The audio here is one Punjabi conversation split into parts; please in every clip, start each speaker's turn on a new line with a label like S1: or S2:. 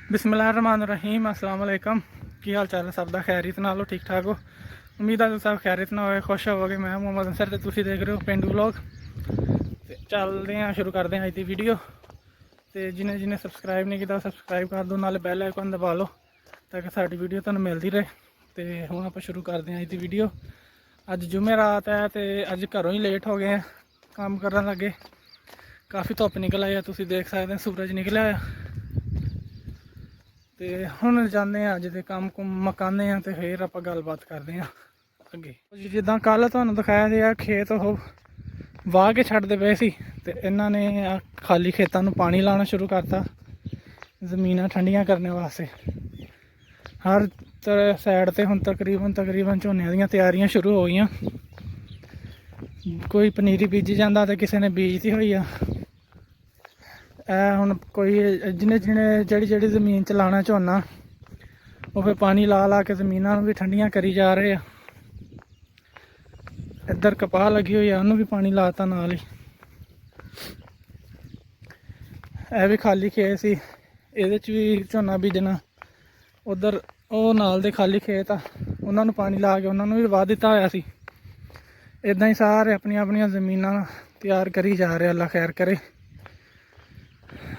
S1: बिस्मिल्लाहिर्रहमानिर्रहीम अस्सलाम वालेकुम। की हाल चाल है सब दा? खैरियत नाल हो? ठीक ठाक हो? उम्मीद है सब खैरियत ना होए, खुश होवोगे। मैं मोहम्मद अंसर ते तुसीं देख रहे हो पेंडू व्लॉग। ते चलदे हैं, शुरू करते हैं अज दी वीडियो। तो जिन्हें जिन्हें सबसक्राइब नहीं किया सबसक्राइब कर दो, नाले बैल आइकन दबा लो ताकि साडी वीडियो तुहानूं मिलती रहे। तो हुण आपां शुरू करते हैं अज दी वीडियो। अज जुमे रात है तो अज घरों ही लेट हो गए हैं, काम करन लगे। काफ़ी धुप्प निकल आई है, तुसीं देख सकते हैं सूरज निकलिया है। तो हुण जाने अज दे काम कुम मकाने तो फिर आप गलबात करते हैं अगे। जिदा कल तुहानूं दिखाया गया खेत वो वाह के छड्डदे पे सी, ते इन्हां ने खाली खेतों में पानी लाना शुरू करता जमीनां ठंडियां करने वास्ते। हर साइड ते हुण तकरीबन झोने दी तैयारियां शुरू हो गई। कोई पनीरी बीजी जाता तो किसी ने बीजती हुई आ। हुण कोई जिन्हें जिन्हें जी जमीन च लाना झोना वो फिर पानी ला ला के जमीनां भी ठंडियां करी जा रहे हैं। इधर कपाह लगी हुई है, उन्होंने भी पानी लाता नाल ही। यह भी खाली खेत सी, ये भी झोना बीजना। उधर वो नाल दे खाली खेत आ, उन्होंने पानी ला के उन्होंने भी वाह दिता होया सी। इदां ही सारे अपनी अपनी जमीनां तैयार करी जा रहे। अल्लाह खैर करे,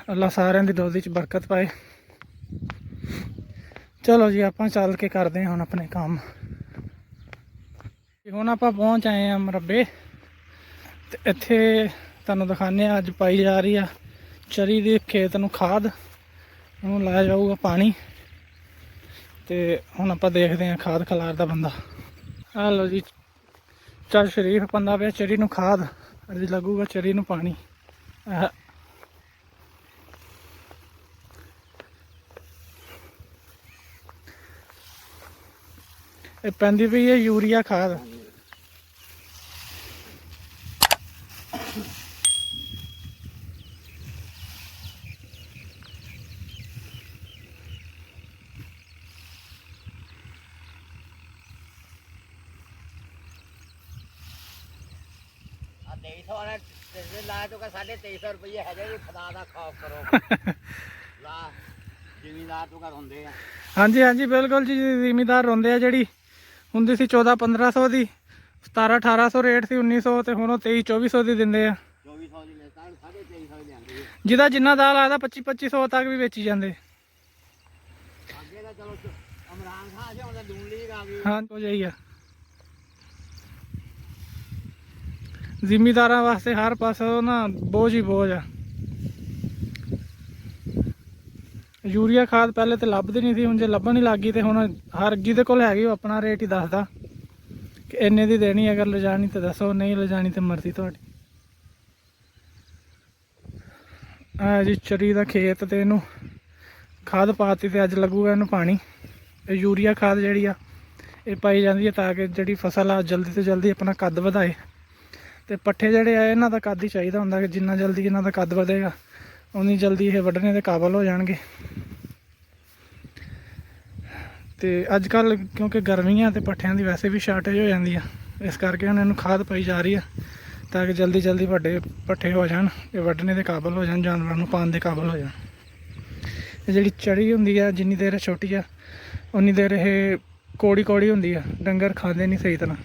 S1: अल्लाह सारिਆਂ ਦੀ दोदी च बरकत पाए। चलो जी आप चल के करते हैं हुण अपने काम। हुण आप पहुँच आए हैं मरबे। तो इत्थे तुहानूं दिखाने अज पाई जा रही है चरी दी खेत नूं खाद, उन्होंने लाया जाऊगा पानी। तो हुण आप देखते हैं खाद खिलारदा बंदा। हेलो जी, चल शरीफ बंदा पे चरी नूं खाद, अज लगूगा चरी नूं पानी। ये पैंदी पई है यूरिया खाद। हाँ जी हाँ जी बिल्कुल जी, जिमीदार रोंदे आ। जिहड़ी हुंदी सी 1400-1500 की, 1700-1800 रेट सी, 1900 तो हुण 2300-2400 की दिंदे आ। जिदा जिन्ना दाल आता 2500 तक भी बेची जाते। हाँ हो जाइए जिमीदार वास्ते हर पासों ना बोझ ही बोझ है। यूरिया खाद पहले तो लभदी नहीं थी, हुण जे लभन ही लग गई। तो हुण हर जिहदे कोल हैगी अपना रेट ही दसदा कि इन्ने दी देनी, अगर ले जानी तो दसो, नहीं ले जानी तो मर्जी तुहाडी। जी चरी का खेत, तो इनू खाद पाती तो अज लगूगा इनू पानी। यूरिया खाद जी आ ये पाई जाती है ताकि जी फसल आ जल्दी तो जल्दी अपना कद वधाए। तो पट्ठे जोड़े आ इन्हों का कद ही चाहिए होंगे कि जिन्ना जल्दी इन्हों का कद बढ़ेगा उन्नी जल्दी ये वढ़ने के काबल हो जाएंगे। तो अजकल क्योंकि गर्मियाँ तो पट्ठियां की वैसे भी शार्टेज हो जाती है, इस करके हुण इन्हूं खाद पाई जा रही है ताकि जल्दी जल्दी वड्डे पट्ठे हो जाए, ये वढ़ने के काबल हो जाए, जानवरों को पाने के काबल हो जाए। जी चरी होंगी है जिन्नी देर छोटी है उन्नी देर ये कौड़ी कौड़ी होंगी है, डंगर खाते नहीं सही तरह।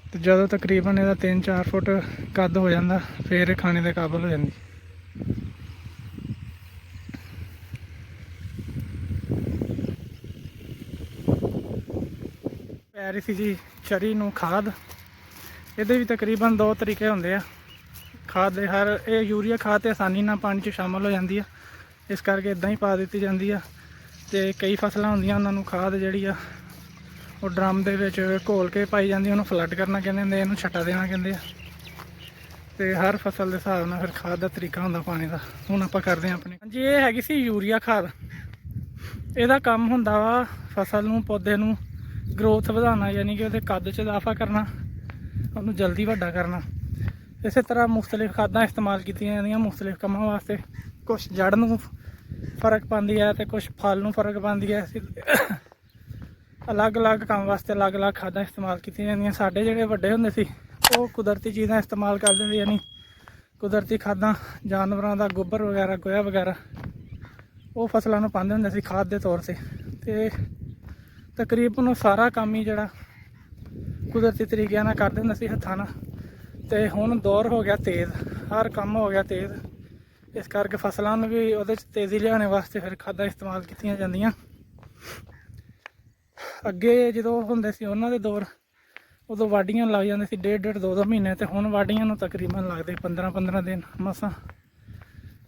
S1: तो जो तकरीबन यदा 3-4 फुट कद हो जाता फिर खाने के काबल हो जाती। पै रही सी जी चरी नूं खाद। ये भी तकरीबन 2 तरीके होंगे खाद दे। हर ये यूरिया खाद तो आसानी ना पानी च शामिल हो जाती है, इस करके इदा ही पा दी जाती है। तो कई फसलें होंदियां उन्होंने खाद जी वो ड्रम के घोल के पाई जाती, उन्होंने फ्लड करना कहते, इन्हूं छट्टा देना कहते। तो हर फसल के हिसाब नाल फिर खाद का तरीका होंदा पाने का। हुण आपां करदे हां अपने जी। ये हैगी सी यूरिया खाद। इहदा काम हुंदा वा फसल नूं पौधे नूं ग्रोथ वधाना, यानी कि उहदे कद च इजाफा करना, उन्होंने जल्दी वड्डा करना। इस तरह मुख्तलिफ खादां इस्तेमाल कीतियां जांदियां मुख्तलिफ कामां वास्ते। कुछ जड़ नूं फर्क पाती है तो कुछ फल नूं फर्क पाती है। अलग अलग काम वास्ते अलग अलग खादां इस्तेमाल कीतियां जांदियां। साडे जिहड़े वड्डे हुंदे सी वो कुदरती चीज़ां इस्तेमाल करदे सी, यानी कुदरती खादां, जानवरों का गोबर वगैरह, गोया वगैरह ਉਹ ਫਸਲਾਂ ਨੂੰ ਪਾਉਂਦੇ ਹੁੰਦੇ ਸੀ ਖਾਦ ਦੇ ਤੌਰ 'ਤੇ ਤਕਰੀਬਨ ਉਹ ਸਾਰਾ ਕੰਮ ਹੀ ਜਿਹੜਾ ਕੁਦਰਤੀ ਤਰੀਕਿਆਂ ਨਾਲ ਕਰਦੇ ਹੁੰਦੇ ਸੀ ਹੱਥਾਂ ਨਾਲ। ਤੇ ਹੁਣ ਦੌਰ ਹੋ ਗਿਆ ਤੇਜ਼, ਹਰ ਕੰਮ ਹੋ ਗਿਆ ਤੇਜ਼, ਇਸ ਕਰਕੇ ਫਸਲਾਂ ਨੂੰ ਵੀ ਉਹਦੇ 'ਚ ਤੇਜ਼ੀ ਲਿਆਉਣ ਵਾਸਤੇ ਫਿਰ ਖਾਦਾਂ ਇਸਤੇਮਾਲ ਕੀਤੀਆਂ ਜਾਂਦੀਆਂ। ਅੱਗੇ ਜਦੋਂ ਹੁੰਦੇ ਸੀ ਉਹਨਾਂ ਦੇ ਦੌਰ, ਉਦੋਂ ਵਾਢੀਆਂ ਲੱਗ ਜਾਂਦੇ ਸੀ 1.5 2 ਮਹੀਨੇ, ਤੇ ਹੁਣ ਵਾਢੀਆਂ ਨੂੰ ਤਕਰੀਬਨ ਲੱਗਦੇ 15 ਦਿਨ ਮਸਾਂ।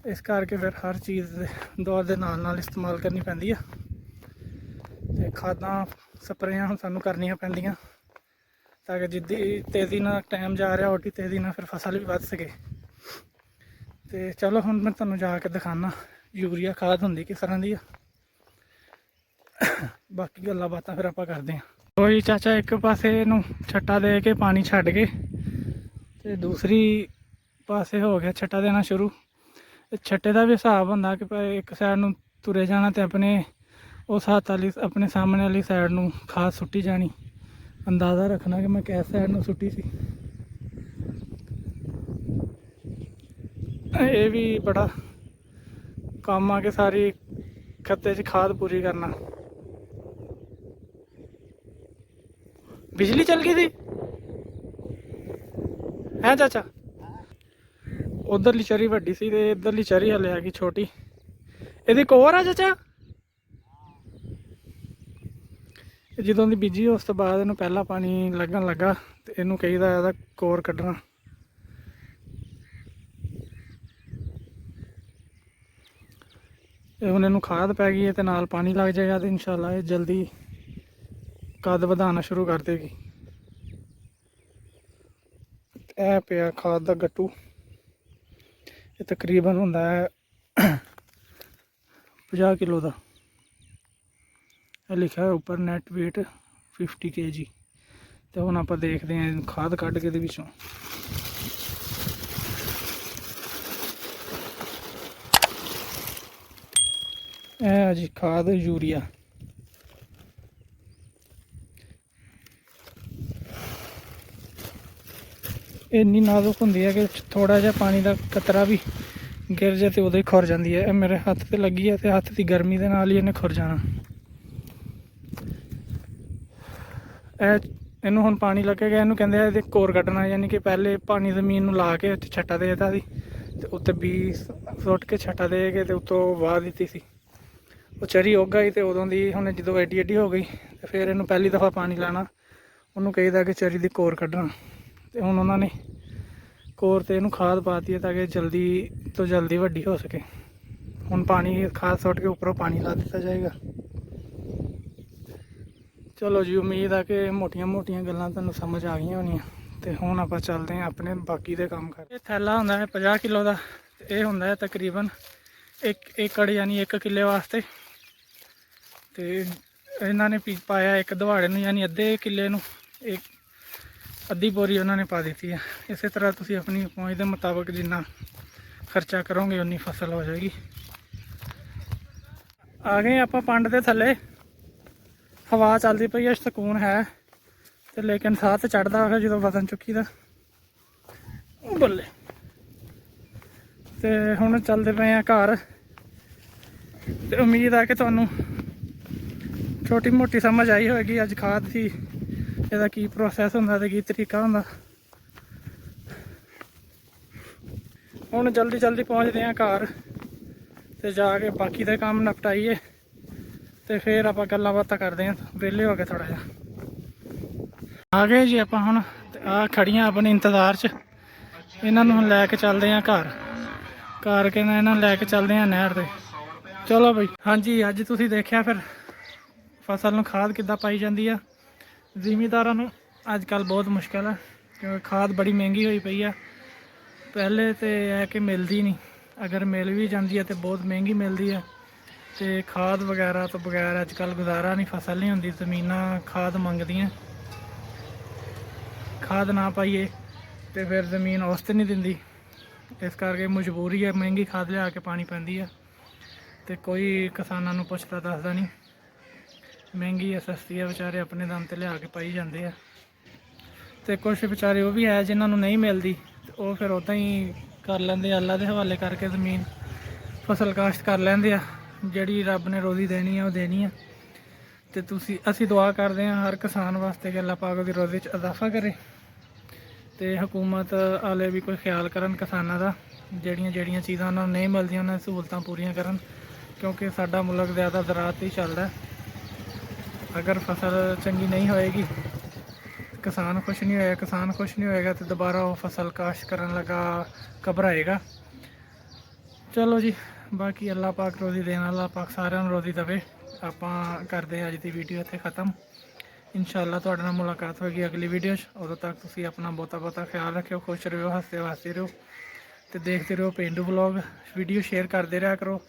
S1: ਇਸ ਕਰਕੇ ਫਿਰ ਹਰ ਚੀਜ਼ ਦੇ ਦੌਰ ਦੇ ਨਾਲ ਇਸਤੇਮਾਲ ਕਰਨੀ ਪੈਂਦੀ ਆ, ਤੇ ਖਾਦਾਂ ਸਪਰੇਆਂ ਹੁਣ ਸਾਨੂੰ ਕਰਨੀਆਂ ਪੈਂਦੀਆਂ ਤਾਂ ਕਿ ਜਿੱਦੀ ਤੇਜ਼ੀ ਨਾਲ ਟਾਈਮ ਜਾ ਰਿਹਾ ਓਡੀ ਤੇਜ਼ੀ ਨਾਲ ਫਿਰ ਫਸਲ ਵੀ ਵੱਧ ਸਕੇ। ਤੇ ਚਲੋ ਹੁਣ ਮੈਂ ਤੁਹਾਨੂੰ ਜਾ ਕੇ ਦਿਖਾਉਣਾ ਯੂਰੀਆ ਖਾਦ ਹੁੰਦੀ ਕਿਸ ਤਰ੍ਹਾਂ ਦੀ ਆ, ਬਾਕੀ ਗੱਲਾਂ ਬਾਤਾਂ ਫਿਰ ਆਪਾਂ ਕਰਦੇ ਹਾਂ। ਕੋਈ ਚਾਚਾ ਇੱਕ ਪਾਸੇ ਨੂੰ ਛੱਟਾ ਦੇ ਕੇ ਪਾਣੀ ਛੱਡ ਕੇ ਤੇ ਦੂਸਰੀ ਪਾਸੇ ਹੋ ਗਿਆ ਛੱਟਾ ਦੇਣਾ ਸ਼ੁਰੂ। ਛੱਟੇ ਦਾ ਵੀ ਹਿਸਾਬ ਹੁੰਦਾ ਕਿ ਇੱਕ ਸਾਈਡ ਨੂੰ ਤੁਰੇ ਜਾਣਾ ਤੇ ਆਪਣੇ ਉਸ ਹੱਥ ਵਾਲੀ ਆਪਣੇ ਸਾਹਮਣੇ ਵਾਲੀ ਸਾਈਡ ਨੂੰ ਖਾਦ ਸੁੱਟੀ ਜਾਣੀ, ਅੰਦਾਜ਼ਾ ਰੱਖਣਾ ਕਿ ਮੈਂ ਕਿਸ ਸਾਈਡ ਨੂੰ ਸੁੱਟੀ ਸੀ। ਇਹ ਵੀ ਬੜਾ ਕੰਮ ਆ ਕਿ ਸਾਰੀ ਖੱਤੇ 'ਚ ਖਾਦ ਪੂਰੀ ਕਰਨਾ। ਬਿਜਲੀ ਚਲ ਗਈ ਸੀ ਹੈ ਚਾਚਾ? ਉਧਰਲੀ ਚਰੀ ਵੱਡੀ ਸੀ ਤੇ ਇੱਧਰਲੀ ਚਰੀ ਹਲੇ ਆ ਗਈ ਛੋਟੀ। ਇਹਦੀ ਕੋਰ ਆ ਚਾਚਾ? ਜਦੋਂ ਦੀ ਬੀਜੀ ਉਸ ਤੋਂ ਬਾਅਦ ਇਹਨੂੰ ਪਹਿਲਾ ਪਾਣੀ ਲੱਗਣ ਲੱਗਾ ਤੇ ਇਹਨੂੰ ਕਹੀਦਾ ਇਹਦਾ ਕੋਰ ਕੱਢਣਾ। ਤੇ ਹੁਣ ਇਹਨੂੰ ਖਾਦ ਪੈ ਗਈ ਹੈ ਤੇ ਨਾਲ ਪਾਣੀ ਲੱਗ ਜਾਏਗਾ ਤੇ ਇਨਸ਼ਾਅੱਲਾ ਇਹ ਜਲਦੀ ਕੱਦ ਵਧਾਉਣਾ ਸ਼ੁਰੂ ਕਰ ਦੇਗੀ। ਇਹ ਪਿਆ ਖਾਦ ਦਾ ਗੱਟੂ, ਇਹ ਤਕਰੀਬਨ ਹੁੰਦਾ ਹੈ 50 ਕਿਲੋ ਦਾ। ਇਹ ਲਿਖਿਆ ਉੱਪਰ ਨੈਟ ਵੇਟ 50 kg। ਤੇ ਹੁਣ ਆਪਾਂ ਦੇਖਦੇ ਹਾਂ ਖਾਦ ਕੱਢ ਕੇ ਇਹਦੇ ਵਿੱਚੋਂ। ਇਹ ਜੀ ਖਾਦ ਯੂਰੀਆ। ਇੰਨੀ ਨਾਜ਼ੁਕ ਹੁੰਦੀ ਹੈ ਕਿ ਥੋੜਾ ਜਿਹਾ ਪਾਣੀ ਦਾ ਕਤਰਾ ਵੀ ਗਿਰ ਜਾਏ ਤੇ ਉਦੋਂ ਹੀ ਖੁਰ ਜਾਂਦੀ ਹੈ। ਇਹ ਮੇਰੇ ਹੱਥ ਤੇ ਲੱਗੀ ਹੈ ਤੇ ਹੱਥ ਦੀ ਗਰਮੀ ਦੇ ਨਾਲ ਹੀ ਇਹਨੇ ਖੁਰ ਜਾਣਾ। ਇਹਨੂੰ ਹੁਣ ਪਾਣੀ ਲੱਗੇਗਾ, ਇਹਨੂੰ ਕਹਿੰਦੇ ਆ ਇਹਦੇ ਕੋਰ ਕੱਢਣਾ, ਯਾਨੀ ਕਿ ਪਹਿਲੇ ਪਾਣੀ ਜ਼ਮੀਨ ਨੂੰ ਲਾ ਕੇ ਛੱਟਾ ਦੇ ਦਿੱਤਾ ਸੀ ਤੇ ਉੱਤੇ ਬੀਜ ਸੁੱਟ ਕੇ ਛੱਟਾ ਦੇ ਕੇ ਤੇ ਉੱਤੋਂ ਵਾਹ ਦਿੱਤੀ ਸੀ। ਉਹ ਚਰੀ ਉੱਗ ਗਈ ਤੇ ਉਦੋਂ ਦੀ ਹੁਣ ਜਦੋਂ ਐਡੀ ਹੋ ਗਈ ਤੇ ਫਿਰ ਇਹਨੂੰ ਪਹਿਲੀ ਦਫਾ ਪਾਣੀ ਲਾਣਾ, ਉਹਨੂੰ ਕਹੀਦਾ ਕਿ ਚਰੀ ਦੀ ਕੋਰ ਕੱਢਣਾ। ਤੇ ਹੁਣ ਉਹਨਾਂ ਨੇ ਕੋਰ ਤੇ ਇਹਨੂੰ ਖਾਦ ਪਾਤੀ ਹੈ ਤਾਂ ਕਿ ਜਲਦੀ ਤੋਂ ਜਲਦੀ ਵੱਡੀ ਹੋ ਸਕੇ। ਹੁਣ ਪਾਣੀ ਖਾਦ ਸੁੱਟ ਕੇ ਉੱਪਰੋਂ ਪਾਣੀ ਲਾ ਦਿੱਤਾ ਜਾਏਗਾ। ਚਲੋ ਜੀ, ਉਮੀਦ ਆ ਕਿ ਮੋਟੀਆਂ ਗੱਲਾਂ ਤੁਹਾਨੂੰ ਸਮਝ ਆ ਗਈਆਂ ਹੋਣੀਆਂ। ਤੇ ਹੁਣ ਆਪਾਂ ਚੱਲਦੇ ਹਾਂ ਆਪਣੇ ਬਾਕੀ ਦੇ ਕੰਮ ਕਰ। ਇਹ ਥੈਲਾ ਹੁੰਦਾ ਹੈ 50 ਕਿਲੋ ਦਾ, ਇਹ ਹੁੰਦਾ ਹੈ ਤਕਰੀਬਨ 1 ਏਕੜ ਯਾਨੀ 1 ਕਿੱਲੇ ਵਾਸਤੇ। ਤੇ ਇਹਨਾਂ ਨੇ ਪਾਇਆ ਇੱਕ ਦਵਾੜੇ ਨੂੰ ਯਾਨੀ ਅੱਧੇ ਕਿੱਲੇ ਨੂੰ ਅੱਧੀ ਬੋਰੀ ਉਹਨਾਂ ਨੇ ਪਾ ਦਿੱਤੀ ਹੈ। ਇਸੇ ਤਰ੍ਹਾਂ ਤੁਸੀਂ ਆਪਣੀ ਪਹੁੰਚ ਦੇ ਮੁਤਾਬਕ ਜਿੰਨਾ ਖਰਚਾ ਕਰੋਗੇ ਉਨੀ ਫਸਲ ਹੋ ਜਾਏਗੀ। ਆ ਗਏ ਆਪਾਂ ਪੰਡ ਦੇ ਥੱਲੇ, ਹਵਾ ਚੱਲਦੀ ਪਈ ਹੈ, ਸਕੂਨ ਹੈ ਤੇ ਲੇਕਿਨ ਸਾਹ ਤੇ ਚੜਦਾ ਹੋਇਆ ਜਦੋਂ ਵਜ਼ਨ ਚੁੱਕੀ ਦਾ ਬੱਲੇ। ਤੇ ਹੁਣ ਚੱਲਦੇ ਪਏ ਆ ਘਰ। ਤੇ ਉਮੀਦ ਆ ਕਿ ਤੁਹਾਨੂੰ ਛੋਟੀ ਮੋਟੀ ਸਮਝ ਆਈ ਹੋਏਗੀ ਅੱਜ ਖਾਦ ਦੀ ਇਹਦਾ ਕੀ ਪ੍ਰੋਸੈਸ ਹੁੰਦਾ ਤੇ ਕੀ ਤਰੀਕਾ ਹੁੰਦਾ। ਹੁਣ ਜਲਦੀ ਪਹੁੰਚਦੇ ਹਾਂ ਘਰ ਤੇ ਜਾ ਕੇ ਬਾਕੀ ਦੇ ਕੰਮ ਨਿਪਟਾਈਏ ਤੇ ਫਿਰ ਆਪਾਂ ਗੱਲਾਂ ਬਾਤਾਂ ਕਰਦੇ ਹਾਂ ਵਿਹਲੇ ਹੋ ਕੇ ਥੋੜਾ ਜਿਹਾ। ਆ ਗਏ ਜੀ ਆਪਾਂ ਹੁਣ, ਤੇ ਆ ਖੜੀਆਂ ਆਪਣੇ ਇੰਤਜ਼ਾਰ 'ਚ। ਇਹਨਾਂ ਨੂੰ ਹੁਣ ਲੈ ਕੇ ਚੱਲਦੇ ਹਾਂ ਘਰ ਕੇ ਨਾ ਇਹਨਾਂ ਨੂੰ ਲੈ ਕੇ ਚੱਲਦੇ ਹਾਂ ਨਹਿਰ ਤੇ। ਚਲੋ ਬਈ। ਹਾਂਜੀ, ਅੱਜ ਤੁਸੀਂ ਦੇਖਿਆ ਫਿਰ ਫਸਲ ਨੂੰ ਖਾਦ ਕਿੱਦਾਂ ਪਾਈ ਜਾਂਦੀ ਆ। ਜ਼ਿਮੀਂਦਾਰਾਂ ਨੂੰ ਅੱਜ ਕੱਲ੍ਹ ਬਹੁਤ ਮੁਸ਼ਕਿਲ ਹੈ ਕਿਉਂਕਿ ਖਾਦ ਬੜੀ ਮਹਿੰਗੀ ਹੋਈ ਪਈ ਆ। ਪਹਿਲੇ ਤਾਂ ਇਹ ਕਿ ਮਿਲਦੀ ਨਹੀਂ, ਅਗਰ ਮਿਲ ਵੀ ਜਾਂਦੀ ਹੈ ਤਾਂ ਬਹੁਤ ਮਹਿੰਗੀ ਮਿਲਦੀ ਹੈ। ਤੇ ਖਾਦ ਵਗੈਰਾ ਤੋਂ ਬਗੈਰ ਅੱਜ ਕੱਲ੍ਹ ਗੁਜ਼ਾਰਾ ਨਹੀਂ, ਫਸਲ ਨਹੀਂ ਹੁੰਦੀ। ਜ਼ਮੀਨਾਂ ਖਾਦ ਮੰਗਦੀਆਂ, ਖਾਦ ਨਾ ਪਾਈਏ ਤੇ ਫਿਰ ਜ਼ਮੀਨ ਉਸ 'ਤੇ ਨਹੀਂ ਦਿੰਦੀ। ਇਸ ਕਰਕੇ ਮਜਬੂਰੀ ਹੈ, ਮਹਿੰਗੀ ਖਾਦ ਲਿਆ ਕੇ ਪਾਣੀ ਪੈਂਦੀ ਹੈ। ਤੇ ਕੋਈ ਕਿਸਾਨਾਂ ਨੂੰ ਪੁੱਛਦਾ ਦੱਸਦਾ ਨਹੀਂ, ਮਹਿੰਗੀ ਹੈ ਸਸਤੀ ਹੈ, ਵਿਚਾਰੇ ਆਪਣੇ ਦਮ ਤੇ ਲਿਆ ਕੇ ਪਾਈ ਜਾਂਦੇ ਆ। ਤੇ ਕੁਛ ਵਿਚਾਰੇ ਉਹ ਵੀ ਹੈ ਜਿਨ੍ਹਾਂ ਨੂੰ ਨਹੀਂ ਮਿਲਦੀ, ਉਹ ਫਿਰ ਉੱਦਾਂ ਹੀ ਕਰ ਲੈਂਦੇ, ਅੱਲਾ ਦੇ ਹਵਾਲੇ ਕਰਕੇ ਜ਼ਮੀਨ ਫਸਲ ਕਾਸ਼ਤ ਕਰ ਲੈਂਦੇ ਆ। ਜਿਹੜੀ ਰੱਬ ਨੇ ਰੋਜ਼ੀ ਦੇਣੀ ਆ ਉਹ ਦੇਣੀ ਆ। ਤੇ ਅਸੀਂ ਦੁਆ ਕਰਦੇ ਹਾਂ ਹਰ ਕਿਸਾਨ ਵਾਸਤੇ ਕਿ ਅੱਲਾਹ ਪਾਕ ਦੀ ਰੋਜ਼ੀ 'ਚ ਇਜ਼ਾਫਾ ਕਰੇ ਤੇ ਹਕੂਮਤ ਵਾਲੇ ਵੀ ਕੋਈ ਖਿਆਲ ਕਰਨ ਕਿਸਾਨਾਂ ਦਾ, ਜਿਹੜੀਆਂ ਚੀਜ਼ਾਂ ਉਹਨਾਂ ਨੂੰ ਨਹੀਂ ਮਿਲਦੀਆਂ ਉਹਨਾਂ ਦੀ ਸਹੂਲਤਾਂ ਪੂਰੀਆਂ ਕਰਨ, ਕਿਉਂਕਿ ਸਾਡਾ ਮੁਲਕ ਜ਼ਿਆਦਾ ਜ਼ਰਾਅਤ ਹੀ ਚੱਲਦਾ। ਅਗਰ ਫਸਲ ਚੰਗੀ ਨਹੀਂ ਹੋਏਗੀ, ਕਿਸਾਨ ਖੁਸ਼ ਨਹੀਂ ਹੋਏਗਾ ਤੇ ਦੁਬਾਰਾ ਉਹ ਫਸਲ ਕਾਸ਼ਤ ਕਰਨ ਲੱਗਾ ਘਬਰਾਏਗਾ। ਚਲੋ ਜੀ, ਬਾਕੀ ਅੱਲਾਹ ਪਾਕ ਰੋਜ਼ੀ ਦੇਣ, ਅੱਲਾਹ ਪਾਕ ਸਾਰਿਆਂ ਨੂੰ ਰੋਜ਼ੀ ਦੇਵੇ। ਆਪਾਂ ਕਰਦੇ ਹਾਂ ਅੱਜ ਦੀ ਵੀਡੀਓ ਇੱਥੇ ਖ਼ਤਮ। ਇਨਸ਼ਾਅੱਲਾ ਤੁਹਾਡੇ ਨਾਲ ਮੁਲਾਕਾਤ ਹੋਏਗੀ ਅਗਲੀ ਵੀਡੀਓ 'ਚ। ਉਦੋਂ ਤੱਕ ਤੁਸੀਂ ਆਪਣਾ ਬਹੁਤਾ ਖਿਆਲ ਰੱਖਿਓ, ਖੁਸ਼ ਰਹੋ, ਹੱਸਦੇ ਵਾਸਤੇ ਰਹੋ ਤੇ ਦੇਖਦੇ ਰਹੋ ਪੇਂਡੂ ਵਲੌਗ। ਵੀਡੀਓ ਸ਼ੇਅਰ ਕਰਦੇ ਰਿਹਾ ਕਰੋ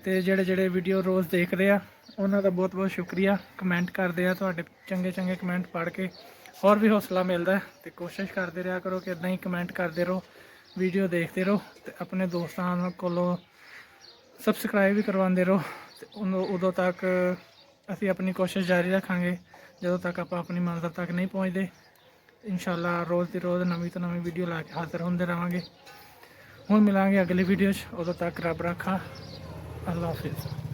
S1: ਤੇ ਜਿਹੜੇ ਵੀਡੀਓ ਰੋਜ਼ ਦੇਖਦੇ ਆ ਉਹਨਾਂ ਦਾ ਬਹੁਤ ਸ਼ੁਕਰੀਆ। ਕਮੈਂਟ ਕਰਦੇ ਆ, ਤੁਹਾਡੇ ਚੰਗੇ ਕਮੈਂਟ ਪੜ੍ਹ ਕੇ ਹੋਰ ਵੀ ਹੌਸਲਾ ਮਿਲਦਾ ਤੇ ਕੋਸ਼ਿਸ਼ ਕਰਦੇ ਰਿਹਾ ਕਰੋ ਕਿ ਇੱਦਾਂ ਹੀ ਕਮੈਂਟ ਕਰਦੇ ਰਹੋ, ਵੀਡੀਓ ਦੇਖਦੇ ਰਹੋ ਤੇ ਆਪਣੇ ਦੋਸਤਾਂ ਕੋਲੋਂ ਸਬਸਕ੍ਰਾਈਬ ਵੀ ਕਰਵਾਉਂਦੇ ਰਹੋ। ਤੇ ਉਦੋਂ ਤੱਕ ਅਸੀਂ ਆਪਣੀ ਕੋਸ਼ਿਸ਼ ਜਾਰੀ ਰੱਖਾਂਗੇ ਜਦੋਂ ਤੱਕ ਆਪਾਂ ਆਪਣੀ ਮੰਜ਼ਿਲ ਤੱਕ ਨਹੀਂ ਪਹੁੰਚਦੇ। ਇਨਸ਼ਾਅੱਲਾ ਰੋਜ਼ ਦੀ ਰੋਜ਼ ਨਵੀਂ ਤੋਂ ਨਵੀਂ ਵੀਡੀਓ ਲਾ ਕੇ ਹਾਜ਼ਰ ਹੁੰਦੇ ਰਹਾਂਗੇ। ਹੁਣ ਮਿਲਾਂਗੇ ਅਗਲੀ ਵੀਡੀਓ 'ਚ, ਉਦੋਂ ਤੱਕ ਰੱਬ ਰਾਖਾ। ਅੱਲਾ ਹਾਫਿਜ਼।